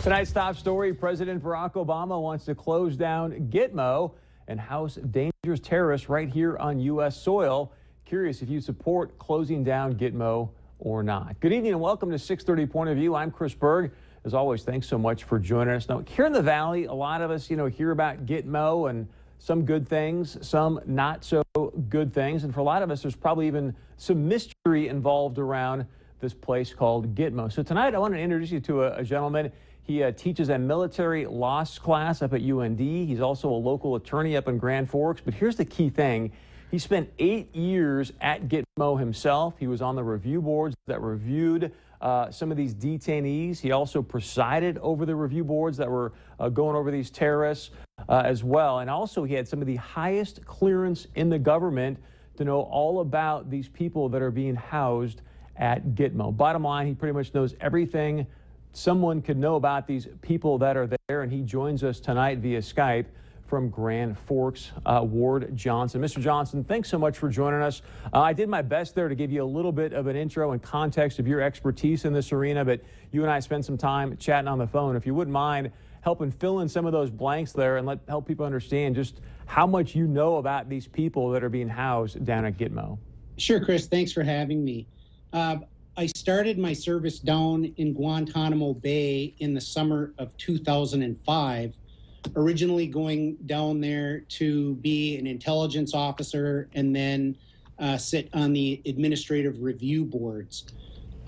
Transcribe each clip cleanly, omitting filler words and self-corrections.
Tonight's top story, President Barack Obama wants to close down Gitmo and house dangerous terrorists right here on U.S. soil. Curious if you support closing down Gitmo or not. Good evening and welcome to 630 Point of View. I'm Chris Berg. As always, thanks so much for joining us. Now, here in the Valley, a lot of us, hear about Gitmo and some good things, some not so good things. And for a lot of us, there's probably even some mystery involved around this place called Gitmo. So tonight, I want to introduce you to a gentleman. He teaches a military law class up at UND. He's also a local attorney up in Grand Forks. But here's the key thing. He spent 8 years at Gitmo himself. He was on the review boards that reviewed some of these detainees. He also presided over the review boards that were going over these terrorists as well. And also he had some of the highest clearance in the government to know all about these people that are being housed at Gitmo. Bottom line, he pretty much knows everything someone could know about these people that are there, and he joins us tonight via Skype from Grand Forks. Ward Johnson. Mr. Johnson, thanks so much for joining us. I did my best there to give you a little bit of an intro and context of your expertise in this arena, but you and I spent some time chatting on the phone. If you wouldn't mind helping fill in some of those blanks there and help people understand just how much you know about these people that are being housed down at Gitmo. Sure, Chris. Thanks for having me. I started my service down in Guantanamo Bay in the summer of 2005, originally going down there to be an intelligence officer and then sit on the administrative review boards.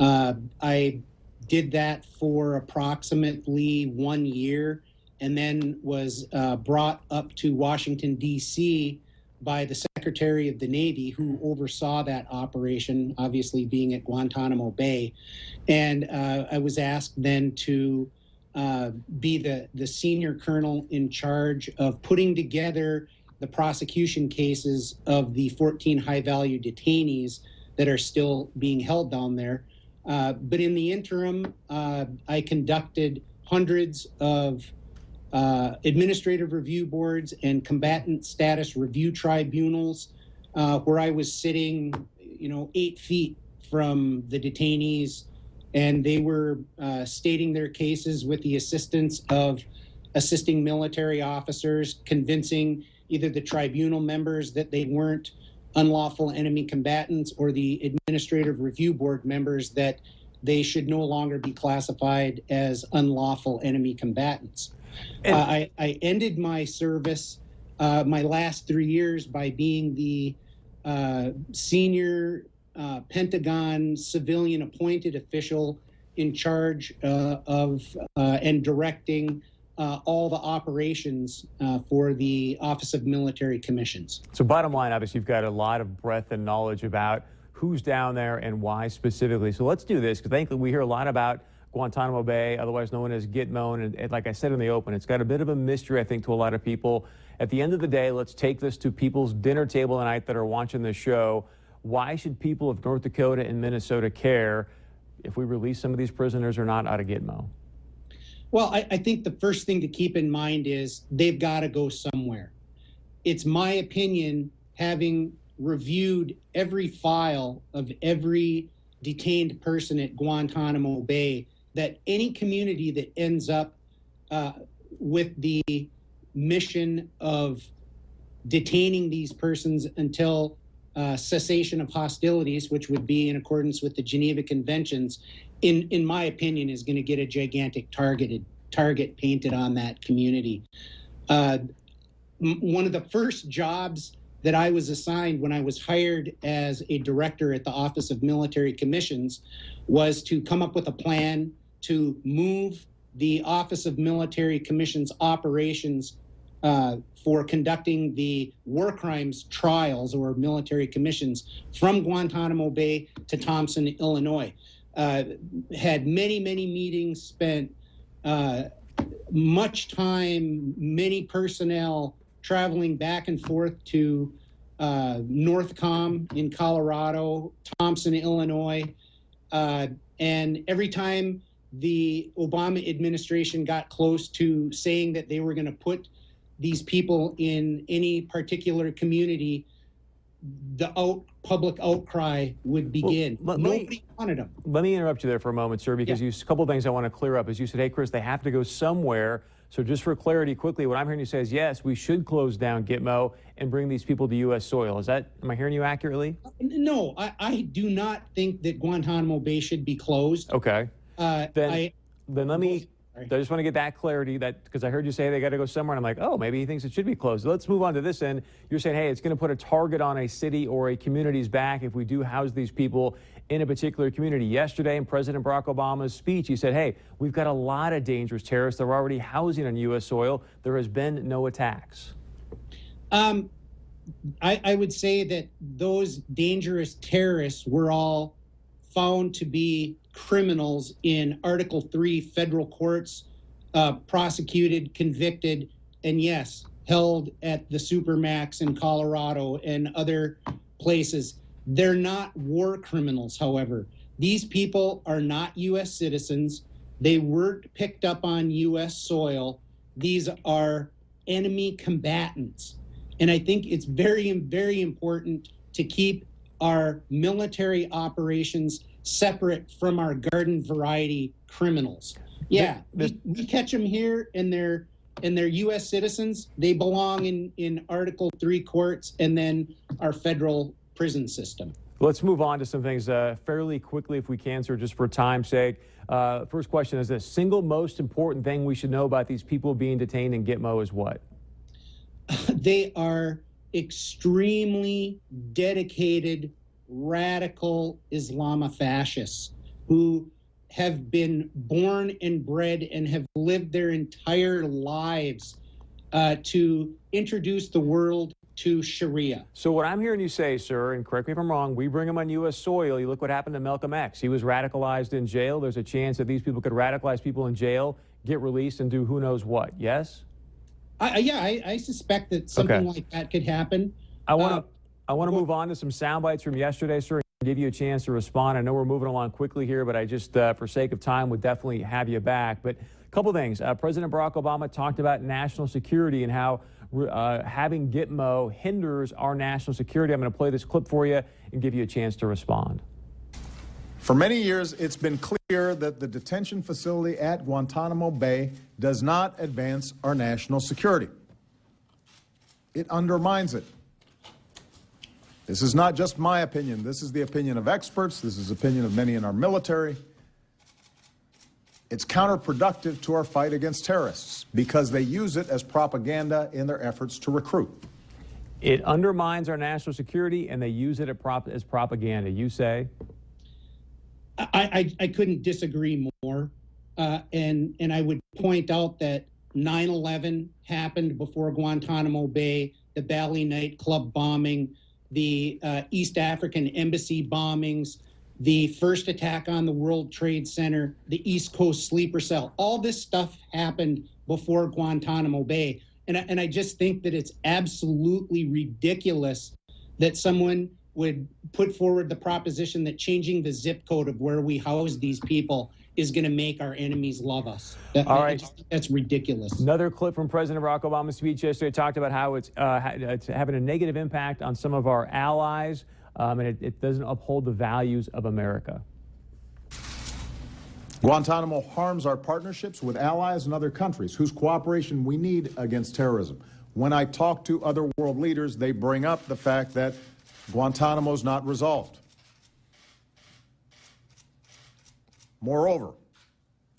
I did that for approximately 1 year and then was brought up to Washington, D.C. by the Secretary of the Navy, who oversaw that operation, obviously being at Guantanamo Bay. And I was asked then to be the senior colonel in charge of putting together the prosecution cases of the 14 high-value detainees that are still being held down there. But in the interim, I conducted hundreds of administrative review boards and combatant status review tribunals, where I was sitting, 8 feet from the detainees, and they were stating their cases with the assistance of assisting military officers, convincing either the tribunal members that they weren't unlawful enemy combatants or the administrative review board members that they should no longer be classified as unlawful enemy combatants. I ended my service, my last 3 years, by being the senior Pentagon civilian appointed official in charge of and directing all the operations for the Office of Military Commissions. So bottom line, obviously, you've got a lot of breadth and knowledge about who's down there and why specifically. So let's do this, because thankfully we hear a lot about Guantanamo Bay, otherwise known as Gitmo, and like I said in the open, it's got a bit of a mystery, I think, to a lot of people. At the end of the day, let's take this to people's dinner table tonight that are watching this show. Why should people of North Dakota and Minnesota care if we release some of these prisoners or not out of Gitmo? Well, I think the first thing to keep in mind is they've got to go somewhere. It's my opinion, having reviewed every file of every detained person at Guantanamo Bay, that any community that ends up with the mission of detaining these persons until cessation of hostilities, which would be in accordance with the Geneva Conventions, in my opinion, is going to get a gigantic target painted on that community. One of the first jobs that I was assigned when I was hired as a director at the Office of Military Commissions was to come up with a plan to move the Office of Military Commissions operations for conducting the war crimes trials or military commissions from Guantanamo Bay to Thompson, Illinois. Had many meetings, spent much time, many personnel traveling back and forth to Northcom in Colorado, Thompson, Illinois. And every time the Obama administration got close to saying that they were going to put these people in any particular community, public outcry would begin. Nobody wanted them. Let me interrupt you there for a moment, sir, because a couple of things I want to clear up. As you said, hey, Chris, they have to go somewhere. So just for clarity, quickly, what I'm hearing you say is, yes, we should close down Gitmo and bring these people to U.S. soil. Am I hearing you accurately? No, I do not think that Guantanamo Bay should be closed. Okay. Then let me, I just want to get that clarity, because I heard you say they got to go somewhere, and I'm like, oh, maybe he thinks it should be closed. Let's move on to this end. You're saying, hey, it's going to put a target on a city or a community's back if we do house these people in a particular community. Yesterday, in President Barack Obama's speech, he said, hey, we've got a lot of dangerous terrorists that are already housing on U.S. soil. There has been no attacks. I would say that those dangerous terrorists were all found to be criminals in Article 3 federal courts, prosecuted, convicted, and yes, held at the Supermax in Colorado and other places. They're not war criminals, however. These people are not U.S. citizens. They weren't picked up on U.S. soil. These are enemy combatants. And I think it's very, very important to keep our military operations separate from our garden variety criminals. Yeah, we catch them here and they're U.S. citizens. They belong in Article 3 courts and then our federal prison system. Let's move on to some things fairly quickly if we can, sir, just for time's sake. First question is the single most important thing we should know about these people being detained in Gitmo is what? They are extremely dedicated, radical Islamofascists who have been born and bred and have lived their entire lives to introduce the world to Sharia. So what I'm hearing you say, sir, and correct me if I'm wrong, we bring them on U.S. soil. You look what happened to Malcolm X. He was radicalized in jail. There's a chance that these people could radicalize people in jail, get released, and do who knows what. Yes? I suspect that something like that could happen. I want to move on to some sound bites from yesterday, sir, and give you a chance to respond. I know we're moving along quickly here, but I just, for sake of time, would definitely have you back. But a couple things. President Barack Obama talked about national security and how having Gitmo hinders our national security. I'm going to play this clip for you and give you a chance to respond. For many years, it's been clear that the detention facility at Guantanamo Bay does not advance our national security. It undermines it. This is not just my opinion. This is the opinion of experts. This is the opinion of many in our military. It's counterproductive to our fight against terrorists because they use it as propaganda in their efforts to recruit. It undermines our national security, and they use it as propaganda. You say? I couldn't disagree more. And I would point out that 9/11 happened before Guantanamo Bay, the Bali nightclub bombing, the East African embassy bombings, the first attack on the World Trade Center, the East Coast sleeper cell. All this stuff happened before Guantanamo Bay. And I just think that it's absolutely ridiculous that someone would put forward the proposition that changing the zip code of where we house these people is going to make our enemies love us. All right. That's ridiculous. Another clip from President Barack Obama's speech yesterday talked about how it's having a negative impact on some of our allies, and it doesn't uphold the values of America. Guantanamo harms our partnerships with allies and other countries whose cooperation we need against terrorism. When I talk to other world leaders, they bring up the fact that Guantanamo is not resolved. Moreover,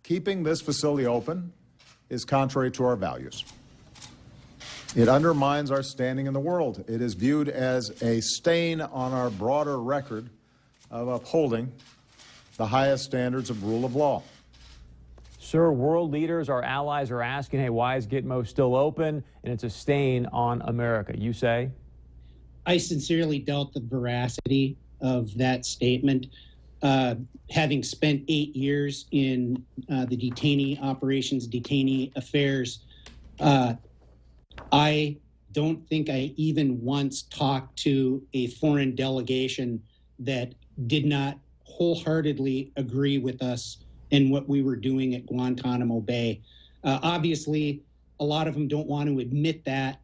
keeping this facility open is contrary to our values. It undermines our standing in the world. It is viewed as a stain on our broader record of upholding the highest standards of rule of law. Sir, world leaders, our allies are asking, hey, why is Gitmo still open? And it's a stain on America. You say? I sincerely doubt the veracity of that statement. Having spent 8 years in the detainee operations, detainee affairs, I don't think I even once talked to a foreign delegation that did not wholeheartedly agree with us in what we were doing at Guantanamo Bay. Obviously, a lot of them don't want to admit that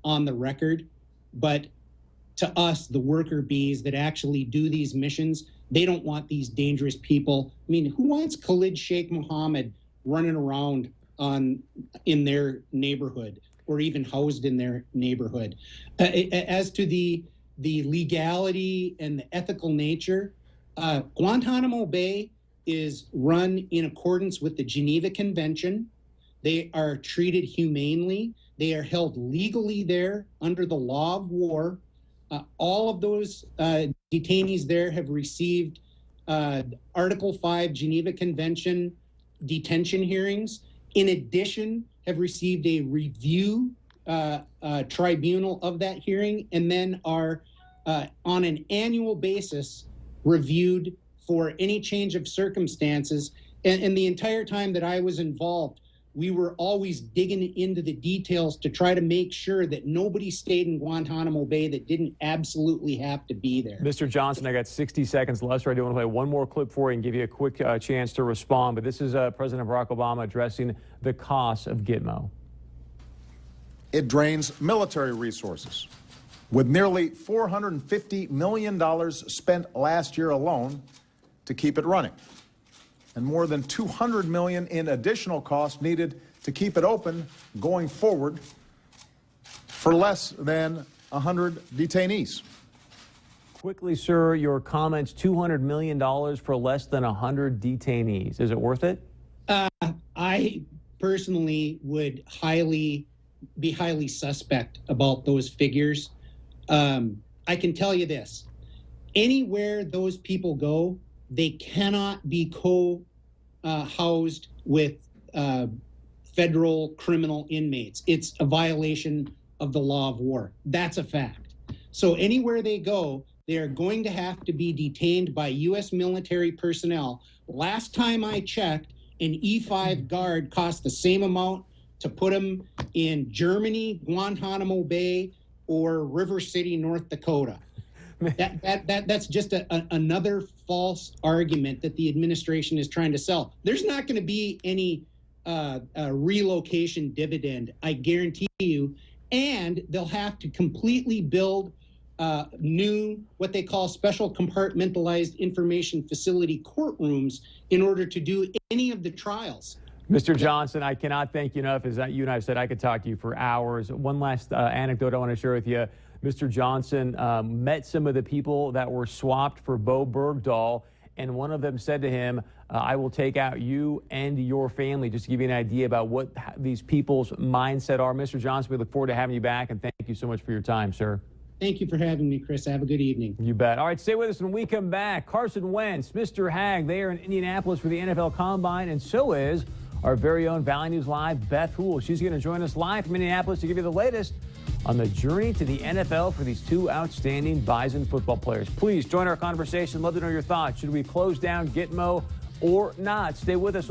on the record, but to us, the worker bees that actually do these missions. They don't want these dangerous people. I mean, who wants Khalid Sheikh Mohammed running around in their neighborhood or even housed in their neighborhood? As to the legality and the ethical nature, Guantanamo Bay is run in accordance with the Geneva Convention. They are treated humanely. They are held legally there under the law of war. All of those detainees there have received Article 5 Geneva Convention detention hearings. In addition, have received a review tribunal of that hearing, and then are on an annual basis reviewed for any change of circumstances. And the entire time that I was involved, we were always digging into the details to try to make sure that nobody stayed in Guantanamo Bay that didn't absolutely have to be there. Mr. Johnson, I got 60 seconds left, so I do want to play one more clip for you and give you a quick chance to respond. But this is President Barack Obama addressing the cost of Gitmo. It drains military resources. With nearly $450 million spent last year alone to keep it running, and more than $200 million in additional costs needed to keep it open going forward for less than 100 detainees. Quickly, sir, your comments, $200 million for less than 100 detainees. Is it worth it? I personally would be highly suspect about those figures. I can tell you this, anywhere those people go, they cannot be housed with federal criminal inmates. It's a violation of the law of war. That's a fact. So anywhere they go, they are going to have to be detained by U.S. military personnel. Last time I checked, an E-5 guard cost the same amount to put them in Germany, Guantanamo Bay, or River City, North Dakota. That's just another false argument that the administration is trying to sell. There's not going to be any relocation dividend, I guarantee you, and they'll have to completely build new, what they call special compartmentalized information facility courtrooms in order to do any of the trials. Mr. Johnson, I cannot thank you enough. As you and I have said, I could talk to you for hours. One last anecdote I want to share with you. Mr. Johnson met some of the people that were swapped for Bo Bergdahl, and one of them said to him, I will take out you and your family, just to give you an idea about what these people's mindset are. Mr. Johnson, we look forward to having you back, and thank you so much for your time, sir. Thank you for having me, Chris. Have a good evening. You bet. All right, stay with us when we come back. Carson Wentz, Mr. Hag, they are in Indianapolis for the NFL Combine, and so is our very own Valley News Live, Beth Houle. She's going to join us live from Indianapolis to give you the latest on the journey to the NFL for these two outstanding Bison football players. Please join our conversation. Love to know your thoughts. Should we close down Gitmo or not? Stay with us.